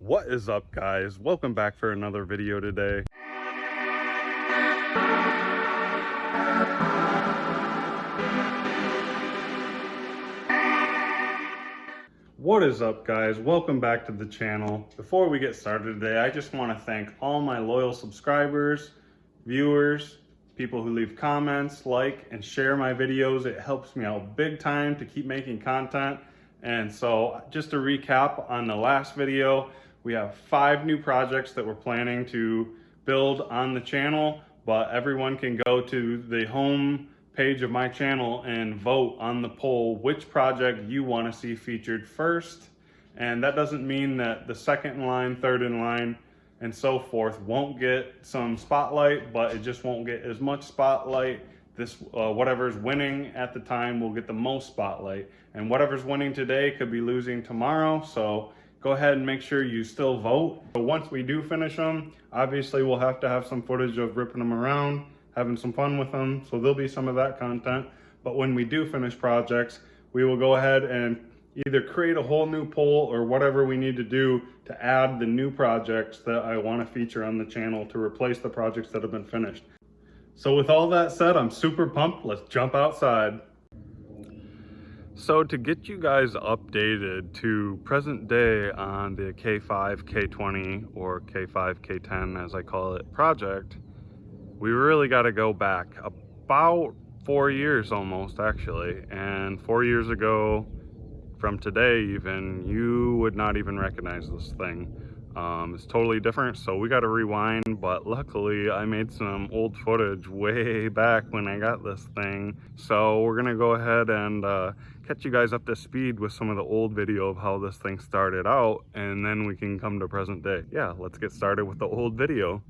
What is up, guys? Welcome back for another video today. What is up, guys? Welcome back to the channel. Before we get started today, I just want to thank all my loyal subscribers, viewers, people who leave comments, like, and share my videos. It helps me out big time to keep making content. And so just to recap on the last video, we have 5 new projects that we're planning to build on the channel, but everyone can go to the home page of my channel and vote on the poll which project you want to see featured first. And that doesn't mean that the second in line, third in line, and so forth won't get some spotlight, but it just won't get as much spotlight. This whatever's winning at the time will get the most spotlight, and whatever's winning today could be losing tomorrow. So go ahead and make sure you still vote. So once we do finish them, obviously we'll have to have some footage of ripping them around, having some fun with them. So there'll be some of that content. But when we do finish projects, we will go ahead and either create a whole new poll or whatever we need to do to add the new projects that I want to feature on the channel to replace the projects that have been finished. So with all that said, I'm super pumped. Let's jump outside. So to get you guys updated to present day on the K5, K20, or K5, K10 as I call it project, we really got to go back about 4 years almost, actually. And 4 years ago from today even, you would not even recognize this thing. It's totally different, so we got to rewind, but luckily I made some old footage way back when I got this thing. So we're gonna go ahead and catch you guys up to speed with some of the old video of how this thing started out, and then we can come to present day. Yeah, let's get started with the old video.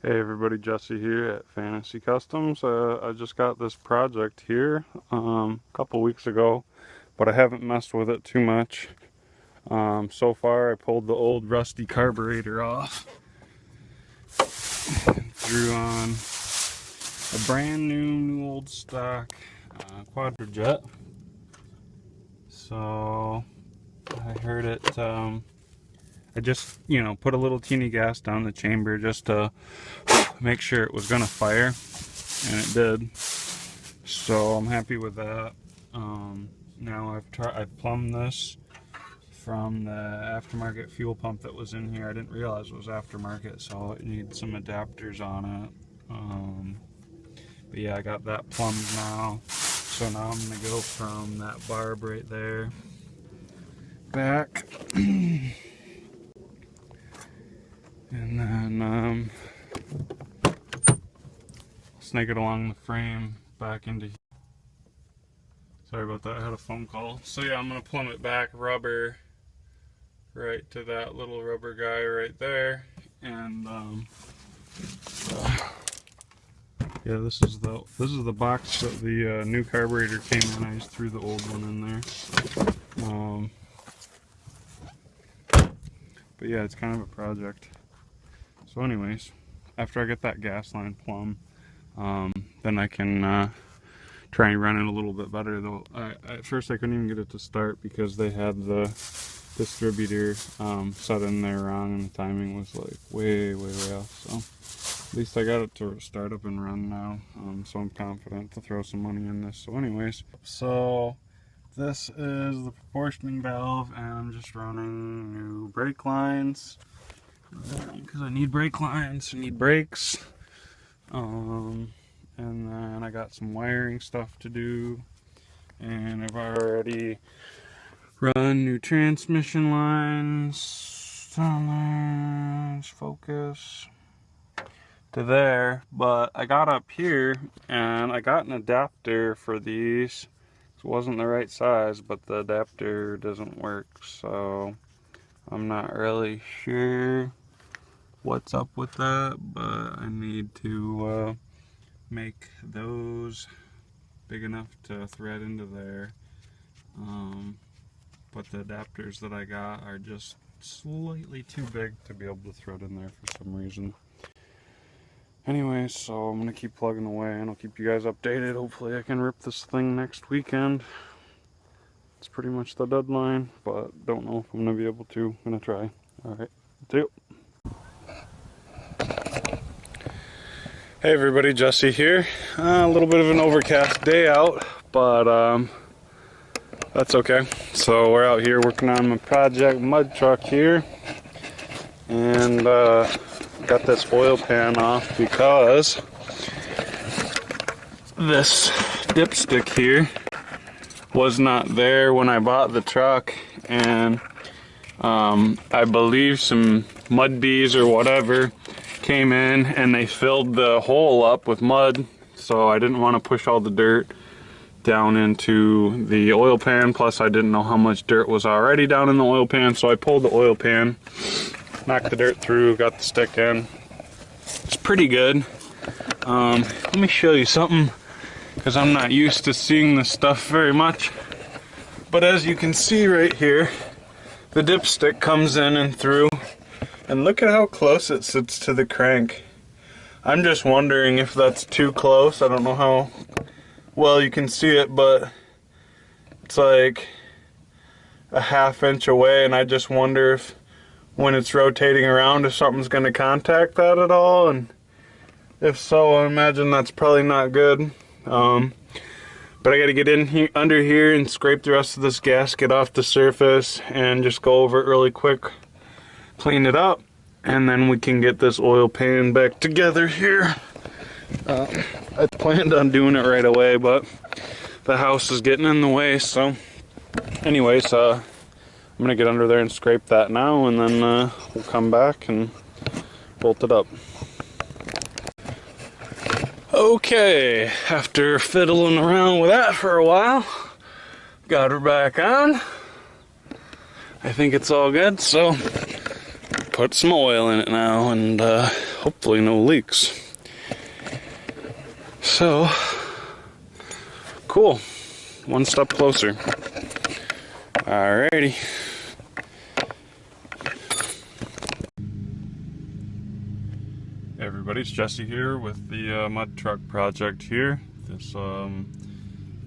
Hey everybody, Jesse here at Fantasy Customs. I just got this project here a couple weeks ago, but I haven't messed with it too much. So far I pulled the old rusty carburetor off and threw on a brand new old stock Quadrajet. So I heard it, I just, put a little teeny gas down the chamber just to make sure it was gonna fire, and it did. So I'm happy with that. Now I've plumbed this from the aftermarket fuel pump that was in here. I didn't realize it was aftermarket, so it needs some adapters on it. But yeah, I got that plumbed now. So now I'm gonna go from that barb right there back, and then snake it along the frame back into. Sorry about that, I had a phone call. So yeah, I'm gonna plumb it back rubber right to that little rubber guy right there, and yeah, this is the box that the new carburetor came in. I just threw the old one in there. But yeah, it's kind of a project. So anyways, after I get that gas line plumb, then I can try and run it a little bit better. Though at first I couldn't even get it to start because they had the distributor set in there wrong, and the timing was like way off. So at least I got it to start up and run now, so I'm confident to throw some money in this. So anyways, so this is the proportioning valve, and I'm just running new brake lines because I need brake lines, I need brakes, and then I got some wiring stuff to do, and I've already run new transmission lines, focus to there. But I got up here and I got an adapter for these. It wasn't the right size, but the adapter doesn't work, so I'm not really sure what's up with that, but I need to make those big enough to thread into there. But the adapters that I got are just slightly too big to be able to thread in there for some reason. Anyway, so I'm gonna keep plugging away and I'll keep you guys updated. Hopefully I can rip this thing next weekend. It's pretty much the deadline, but don't know if I'm gonna be able to. I'm gonna try. Alright. See you. Hey everybody, Jesse here. A little bit of an overcast day out, but that's okay. So we're out here working on my project mud truck here, and got this oil pan off because this dipstick here was not there when I bought the truck, and I believe some mud bees or whatever came in and they filled the hole up with mud, so I didn't want to push all the dirt down into the oil pan. Plus I didn't know how much dirt was already down in the oil pan, so I pulled the oil pan, knocked the dirt through, got the stick in. It's pretty good. Let me show you something, because I'm not used to seeing this stuff very much, but as you can see right here, the dipstick comes in and through, and look at how close it sits to the crank. I'm just wondering if that's too close. I don't know how well you can see it, but it's like a ½ inch away, and I just wonder if when it's rotating around if something's going to contact that at all, and if so, I imagine that's probably not good. But I got to get in here, under here, and scrape the rest of this gasket off the surface and just go over it really quick, clean it up, and then we can get this oil pan back together here. I planned on doing it right away, but the house is getting in the way. So anyways, I'm gonna get under there and scrape that now, and then we'll come back and bolt it up. Okay, after fiddling around with that for a while, got her back on. I think it's all good, so put some oil in it now, and hopefully no leaks. So, cool. One step closer. Alrighty. Hey everybody, it's Jesse here with the mud truck project here. This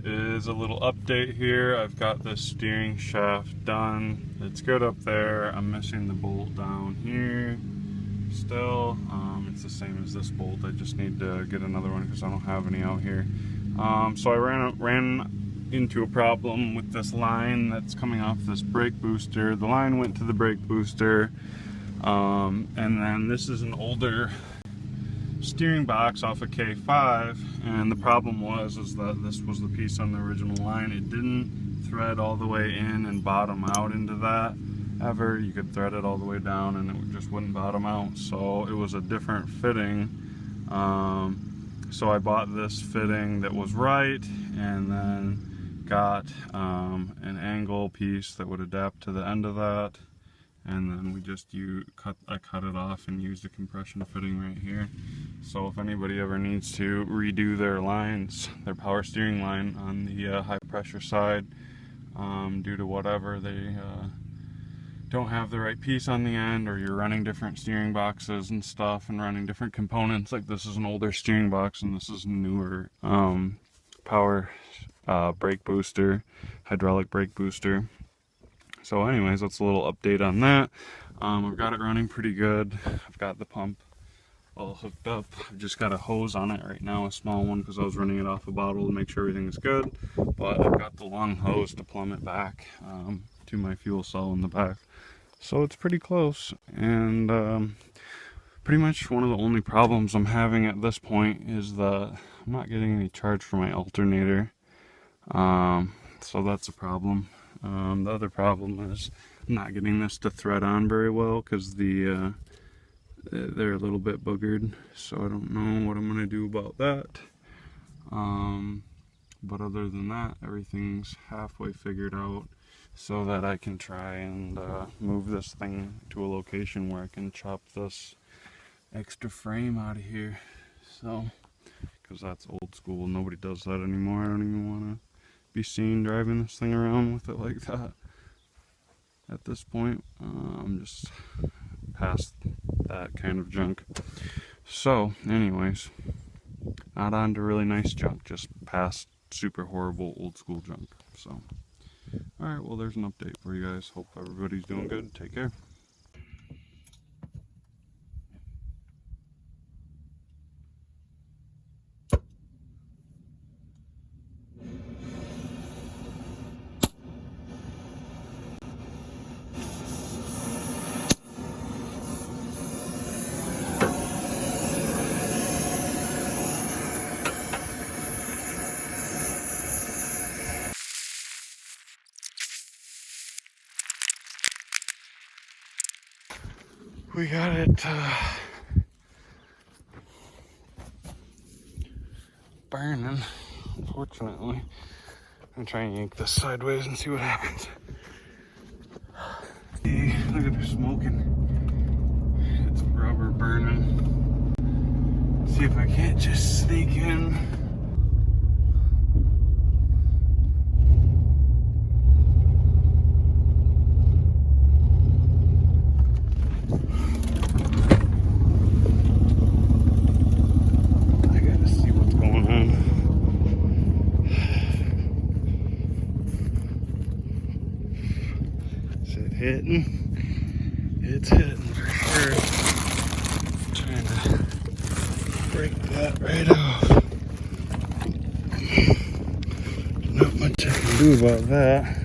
is a little update here. I've got the steering shaft done. It's good up there. I'm missing the bolt down here still. It's the same as this bolt. I just need to get another one because I don't have any out here. So I ran into a problem with this line that's coming off this brake booster. The line went to the brake booster, and then this is an older steering box off a K5, and the problem was that this was the piece on the original line. It didn't thread all the way in and bottom out into that ever. You could thread it all the way down and it just wouldn't bottom out, so it was a different fitting. So I bought this fitting that was right, and then got an angle piece that would adapt to the end of that, and then we just I cut it off and used a compression fitting right here. So if anybody ever needs to redo their lines, their power steering line on the high pressure side, due to whatever, they don't have the right piece on the end, or you're running different steering boxes and stuff and running different components, like this is an older steering box and this is a newer power brake booster, hydraulic brake booster. So anyways, that's a little update on that. I've got it running pretty good. I've got the pump all hooked up. I've just got a hose on it right now, a small one, because I was running it off a bottle to make sure everything is good. But I've got the long hose to plumb it back to my fuel cell in the back. So it's pretty close, and pretty much one of the only problems I'm having at this point is that I'm not getting any charge for my alternator. So that's a problem. The other problem is I'm not getting this to thread on very well because they're a little bit boogered, so I don't know what I'm going to do about that. But other than that, everything's halfway figured out, so that I can try and move this thing to a location where I can chop this extra frame out of here. So, because that's old school, nobody does that anymore. I don't even want to be seen driving this thing around with it like that at this point. I'm just past that kind of junk. So anyways, not on to really nice junk, just past super horrible old school junk. So alright, well, there's an update for you guys. Hope everybody's doing good. Take care. We got it burning, unfortunately. I'm gonna try and yank this sideways and see what happens. See, look at her smoking. It's rubber burning. See if I can't just sneak in. I gotta see what's going on. Is it hitting? It's hitting for sure. Trying to break that right off. Not much I can do about that.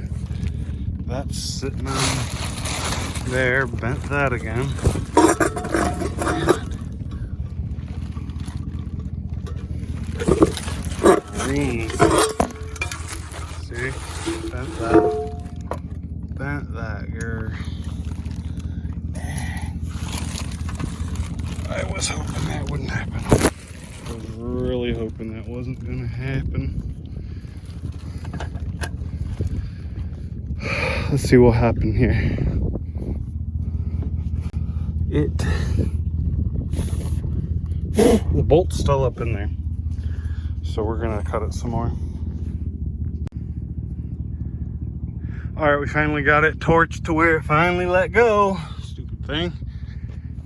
That's sitting on there, bent that again. See? Bent that. You're... I was hoping that wouldn't happen. I was really hoping that wasn't gonna happen. Let's see what happened here. The bolt's still up in there. So we're gonna cut it some more. All right, we finally got it torched to where it finally let go. Stupid thing.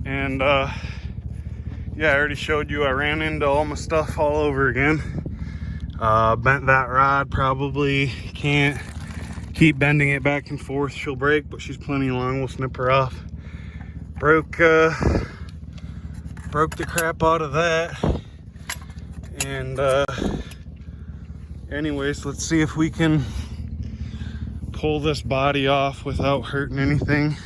And yeah, I already showed you I ran into all my stuff all over again. Bent that rod, probably can't keep bending it back and forth. She'll break, but she's plenty long. We'll snip her off. Broke the crap out of that. And anyways, let's see if we can pull this body off without hurting anything.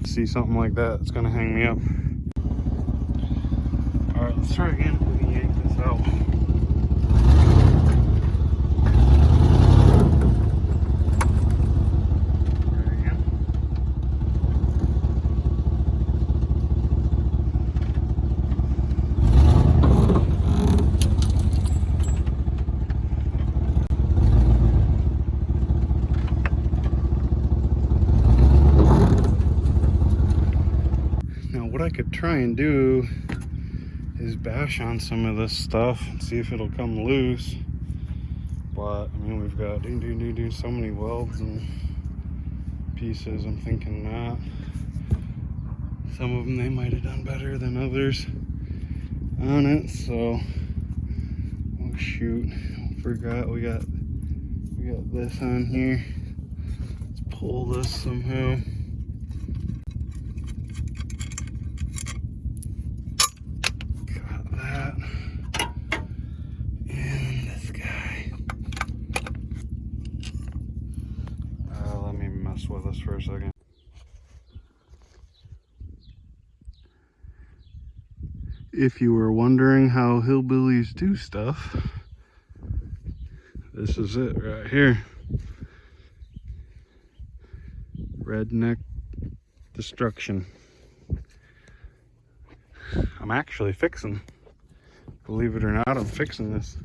See something like that, it's gonna hang me up. All right, let's try again. We can yank this out. Try again. Now, what I could try and do is bash on some of this stuff and see if it'll come loose. But I mean, we've got so many welds and pieces. I'm thinking not. Some of them they might have done better than others on it. So, oh shoot, forgot we got this on here. Let's pull this somehow. With us for a second. If you were wondering how hillbillies do stuff, this is it right here. Redneck destruction. I'm actually fixing, believe it or not, I'm fixing this.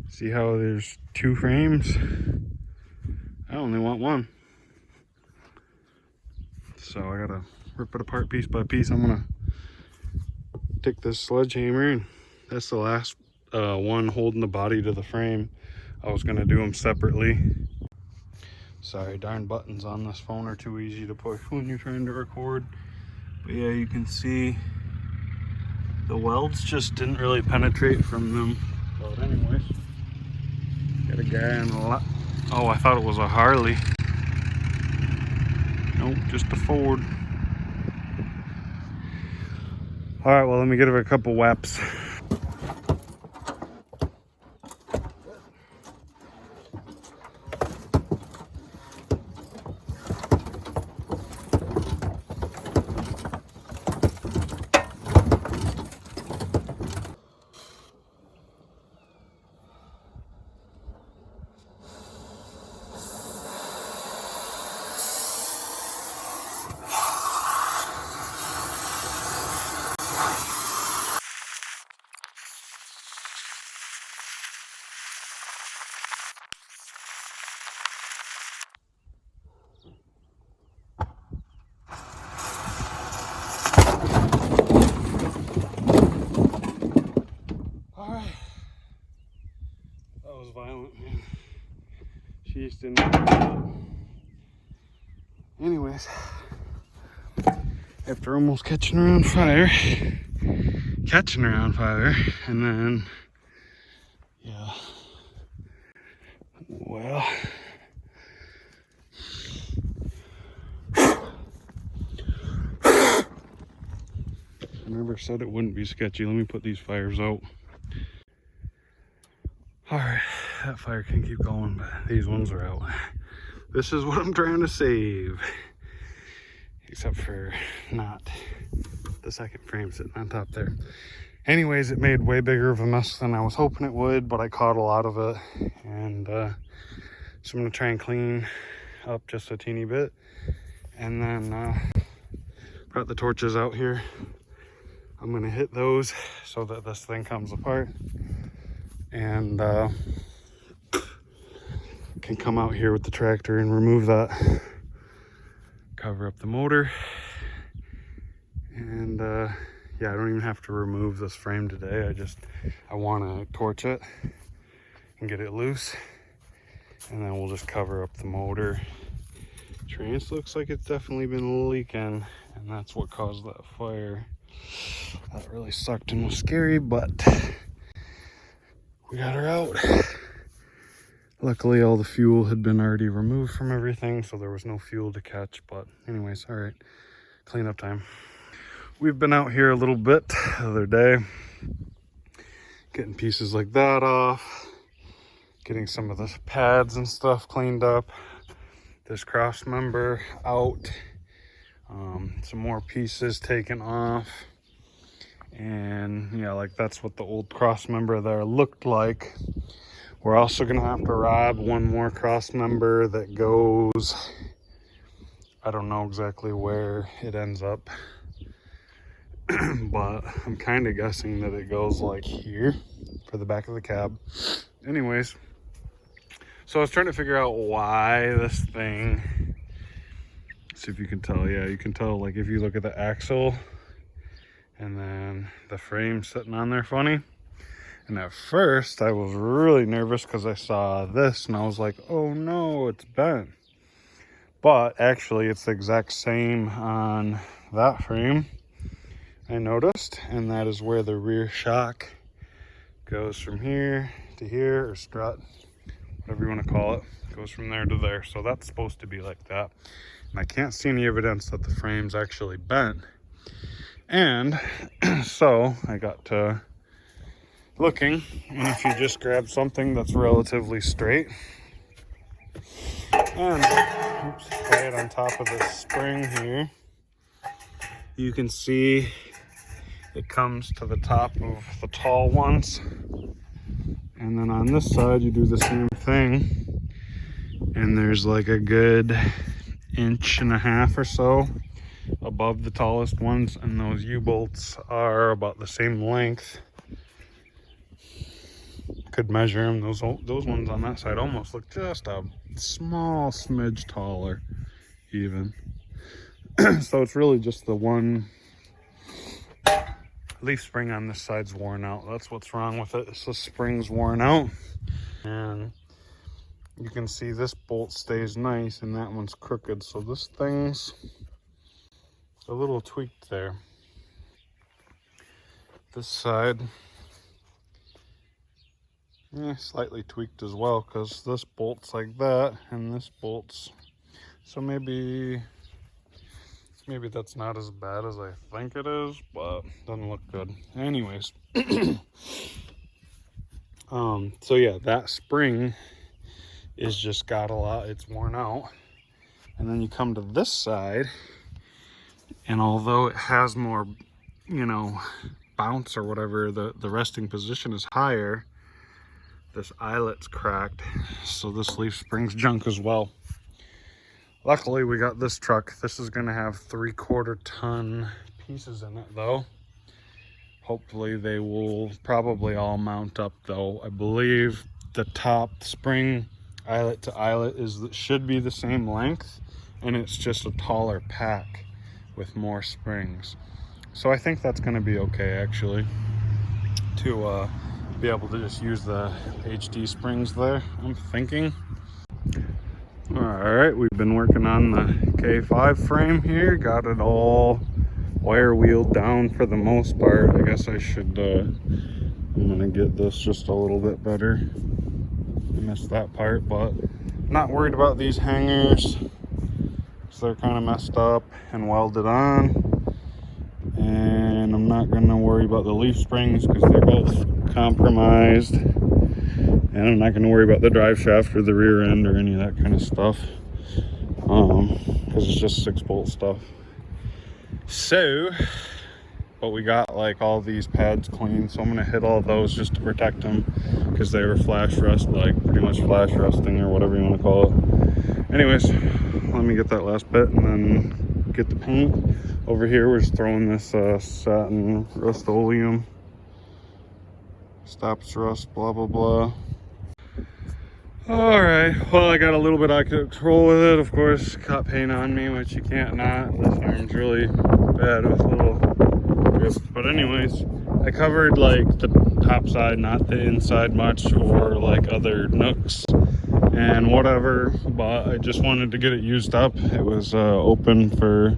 See how there's two frames? I only want one. So I gotta rip it apart piece by piece. I'm gonna take this sledgehammer, and that's the last one holding the body to the frame. I was gonna do them separately. Sorry, darn buttons on this phone are too easy to push when you're trying to record. But yeah, you can see the welds just didn't really penetrate from them. But anyways, got a guy on a lot. Oh, I thought it was a Harley. Nope, just a Ford. All right, well, let me give it a couple whaps. just didn't know. Anyways, after almost catching her on fire, and then, yeah, well, I never said it wouldn't be sketchy. Let me put these fires out. All right, that fire can keep going, but these ones are out. This is what I'm trying to save. Except for not the second frame sitting on top there. Anyways, it made way bigger of a mess than I was hoping it would, but I caught a lot of it. And so I'm gonna try and clean up just a teeny bit. And then got the torches out here. I'm gonna hit those so that this thing comes apart. And can come out here with the tractor and remove that. Cover up the motor. And yeah, I don't even have to remove this frame today. I want to torch it and get it loose, and then we'll just cover up the motor. Trans looks like it's definitely been leaking, and that's what caused that fire. That really sucked and was scary, but we got her out. Luckily all the fuel had been already removed from everything, so there was no fuel to catch. But anyways, all right, cleanup time. We've been out here a little bit the other day, getting pieces like that off, getting some of the pads and stuff cleaned up, this cross member out, some more pieces taken off. And yeah, like that's what the old cross member there looked like. We're also gonna have to rob one more cross member that goes, I don't know exactly where it ends up, but I'm kind of guessing that it goes like here for the back of the cab. Anyways, so I was trying to figure out why this thing, see if you can tell. Yeah, you can tell, like if you look at the axle and then the frame sitting on there funny. And at first I was really nervous because I saw this and I was like, oh no, it's bent. But actually it's the exact same on that frame, I noticed. And that is where the rear shock goes from here to here, or strut, whatever you want to call it, goes from there to there. So that's supposed to be like that. And I can't see any evidence that the frame's actually bent. And so I got to looking, and if you just grab something that's relatively straight and oops, lay it on top of this spring here, you can see it comes to the top of the tall ones, and then on this side you do the same thing, and there's like a good 1.5 inches or so above the tallest ones, and those U-bolts are about the same length. Could measure them. Those ones on that side almost look just a small smidge taller even. So it's really just the one leaf spring on this side's worn out. That's what's wrong with it. It's the spring's worn out, and you can see this bolt stays nice and that one's crooked, so this thing's a little tweaked there. This side, yeah, slightly tweaked as well, because this bolt's like that and this bolt's, so maybe that's not as bad as I think it is, but doesn't look good. Anyways, so yeah, that spring is just got a lot, it's worn out. And then you come to this side, and although it has more, you know, bounce or whatever, the resting position is higher, this eyelet's cracked, so this leaf spring's junk as well. Luckily we got this truck. This is gonna have 3/4 ton pieces in it though. Hopefully they will probably all mount up though. I believe the top spring eyelet to eyelet should be the same length, and it's just a taller pack with more springs. So I think that's gonna be okay actually, to be able to just use the HD springs there, I'm thinking. All right, we've been working on the K5 frame here. Got it all wire wheeled down for the most part. I guess I should, I'm gonna get this just a little bit better. I missed that part, but not worried about these hangers. So they're kind of messed up and welded on. And I'm not gonna worry about the leaf springs because they're both compromised. And I'm not going to worry about the drive shaft or the rear end or any of that kind of stuff, because it's just 6-bolt stuff. So, but we got like all these pads clean, so I'm going to hit all those just to protect them because they were flash rust, like pretty much flash rusting or whatever you want to call it. Anyways, let me get that last bit and then get the paint. Over here we're just throwing this satin Rust-Oleum. Stops rust, blah blah blah. All right, well, I got a little bit out of control with it. Of course, caught paint on me, which you can't not. This arm's really bad with little drips. But anyways, I covered like the top side, not the inside much, or like other nooks and whatever. But I just wanted to get it used up. It was open for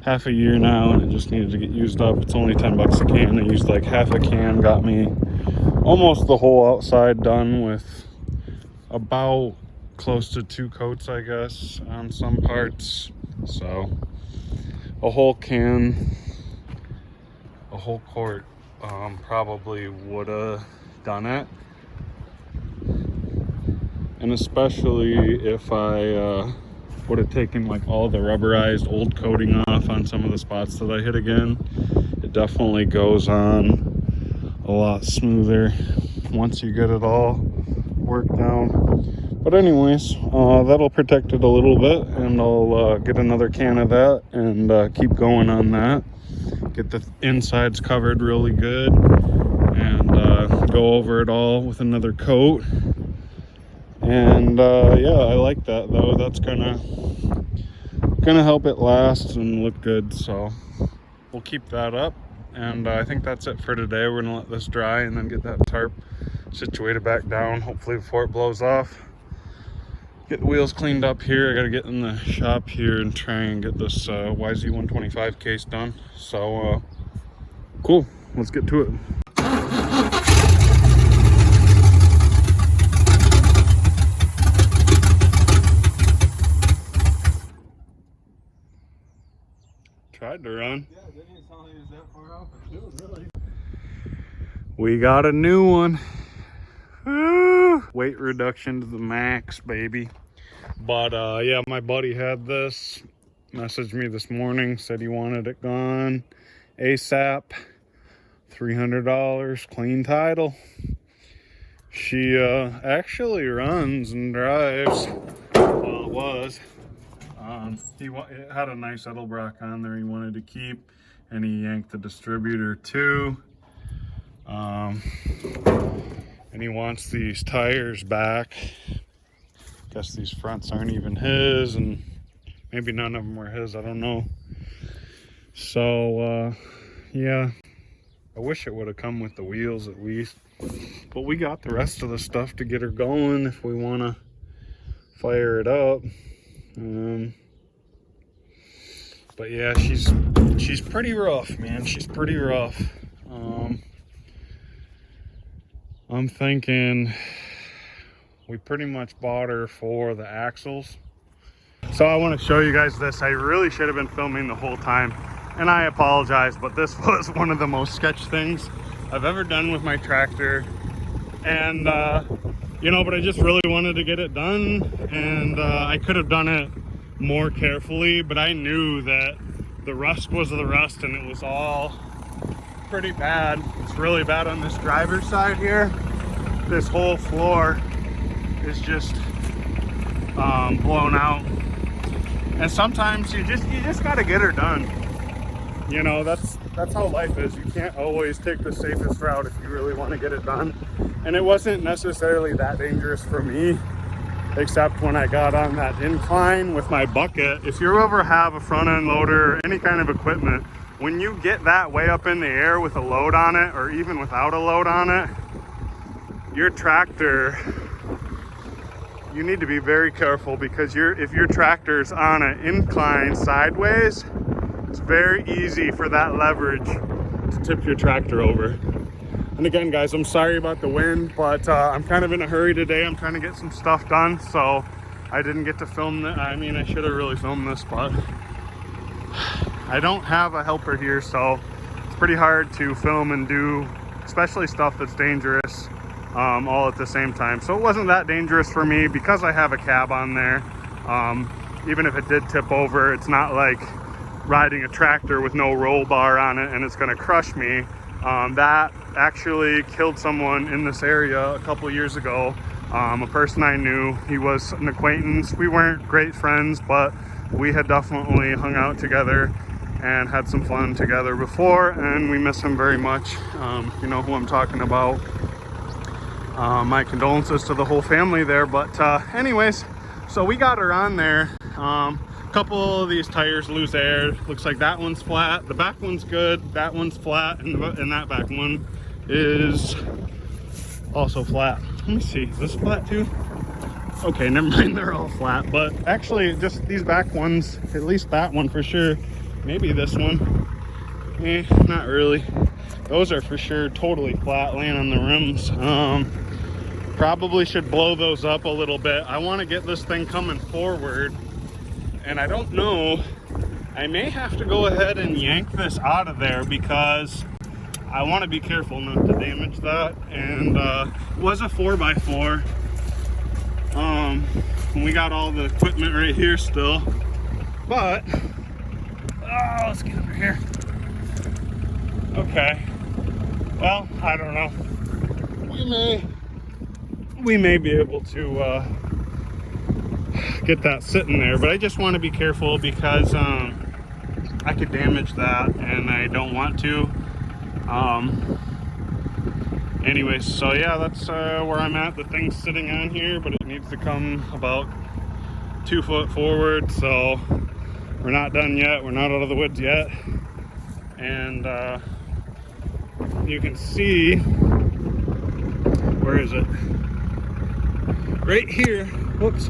half a year now, and it just needed to get used up. It's only 10 bucks a can. I used like half a can, got me almost the whole outside done with about close to 2 coats, I guess, on some parts. So a whole can, a whole quart probably would have done it. And especially if I would have taken like all the rubberized old coating off on some of the spots that I hit again, it definitely goes on a lot smoother once you get it all worked down. But anyways, that'll protect it a little bit, and I'll get another can of that and keep going on that. Get the insides covered really good and go over it all with another coat. And yeah, I like that though. That's gonna help it last and look good, so we'll keep that up. And I think that's it for today. We're gonna let this dry and then get that tarp situated back down, hopefully before it blows off. Get the wheels cleaned up here. I gotta get in the shop here and try and get this YZ125 case done. So cool, let's get to it. Tried to run. Yeah, didn't you tell me it was that far off? It was really. We got a new one. Woo! Weight reduction to the max, baby. But yeah, my buddy had this, messaged me this morning, said he wanted it gone ASAP. $300, clean title. She actually runs and drives. Well, it was. It had a nice Edelbrock on there he wanted to keep, and he yanked the distributor too. And he wants these tires back. Guess these fronts aren't even his, and maybe none of them were his, I don't know. So yeah, I wish it would have come with the wheels at least, but we got the rest of the stuff to get her going if we want to fire it up. But yeah, she's pretty rough, man. She's pretty rough. I'm thinking we pretty much bought her for the axles. So I want to show you guys this. I really should have been filming the whole time, and I apologize, but this was one of the most sketch things I've ever done with my tractor. And you know, but I just really wanted to get it done, and I could have done it more carefully, but I knew that the rust was the rust, and it was all pretty bad. It's really bad on this driver's side here. This whole floor is just blown out, and sometimes you just got to get her done. You know, that's how life is. You can't always take the safest route if you really want to get it done. And it wasn't necessarily that dangerous for me, except when I got on that incline with my bucket. If you ever have a front end loader or any kind of equipment, when you get that way up in the air with a load on it, or even without a load on it, your tractor you need to be very careful because if your tractor's on an incline sideways, it's very easy for that leverage to tip your tractor over. And again, guys, I'm sorry about the wind, but I'm kind of in a hurry today. I'm trying to get some stuff done, so I didn't get to film that. I mean, I should have really filmed this, but I don't have a helper here, so it's pretty hard to film and do, especially stuff that's dangerous, all at the same time. So it wasn't that dangerous for me because I have a cab on there. Even if it did tip over, it's not like riding a tractor with no roll bar on it and it's gonna crush me. That actually killed someone in this area a couple years ago. A person I knew, he was an acquaintance. We weren't great friends, but we had definitely hung out together and had some fun together before, and we miss him very much. You know who I'm talking about. My condolences to the whole family there, but anyways, so we got her on there. Couple of these tires lose air. Looks like that one's flat, the back one's good, that one's flat, and that back one is also flat. Let me see, is this flat too? Okay, never mind, they're all flat, but actually just these back ones, at least that one for sure, maybe this one, not really. Those are for sure totally flat, laying on the rims. Probably should blow those up a little bit. I want to get this thing coming forward, and I don't know, I may have to go ahead and yank this out of there because I want to be careful not to damage that. And it was a 4x4. We got all the equipment right here still, but let's get over here. Okay, well, I don't know, we may be able to get that sitting there, but I just want to be careful because I could damage that and I don't want to. Anyways, so yeah, that's where I'm at. The thing's sitting on here, but it needs to come about 2 foot forward, so we're not done yet. We're not out of the woods yet. And you can see, where is it? Right here, whoops,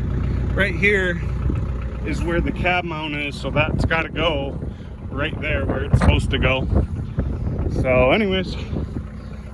right here is where the cab mount is, so that's got to go right there where it's supposed to go. So anyways,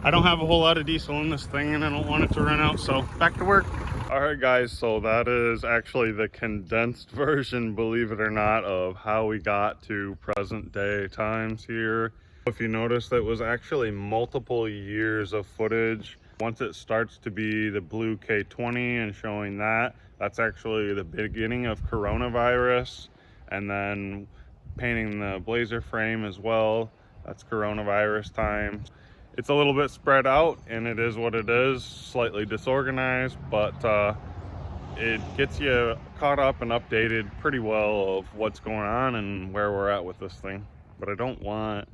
I don't have a whole lot of diesel in this thing and I don't want it to run out, so back to work. All right, guys, so that is actually the condensed version, believe it or not, of how we got to present day times here. If you notice, that was actually multiple years of footage. Once it starts to be the blue K20 and showing that, that's actually the beginning of coronavirus. And then painting the blazer frame as well, that's coronavirus time. It's a little bit spread out and it is what it is, slightly disorganized, but it gets you caught up and updated pretty well of what's going on and where we're at with this thing. But I don't want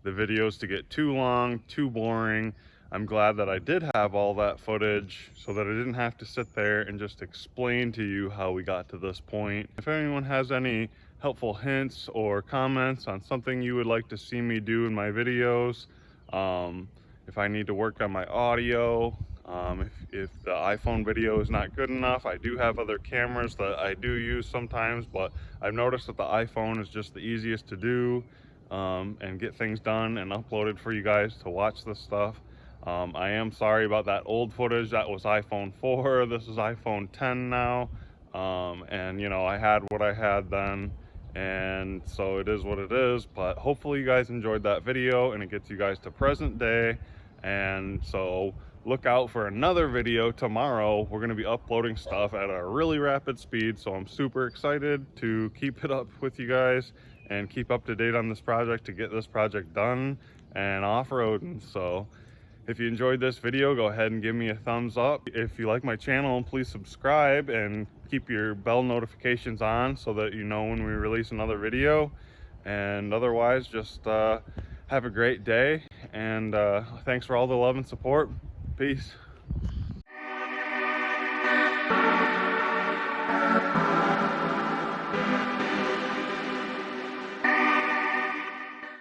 the videos to get too long, too boring. I'm glad that I did have all that footage so that I didn't have to sit there and just explain to you how we got to this point. If anyone has any helpful hints or comments on something you would like to see me do in my videos, if I need to work on my audio, if the iPhone video is not good enough, I do have other cameras that I do use sometimes, but I've noticed that the iPhone is just the easiest to do and get things done and uploaded for you guys to watch this stuff. I am sorry about that old footage. That was iPhone 4, this is iPhone 10 now, and you know, I had what I had then, and so it is what it is. But hopefully you guys enjoyed that video and it gets you guys to present day. And so look out for another video tomorrow. We're going to be uploading stuff at a really rapid speed, so I'm super excited to keep it up with you guys and keep up to date on this project to get this project done and off-roading. So if you enjoyed this video, go ahead and give me a thumbs up. If you like my channel, please subscribe and keep your bell notifications on so that you know when we release another video. And otherwise, just have a great day, and thanks for all the love and support. Peace.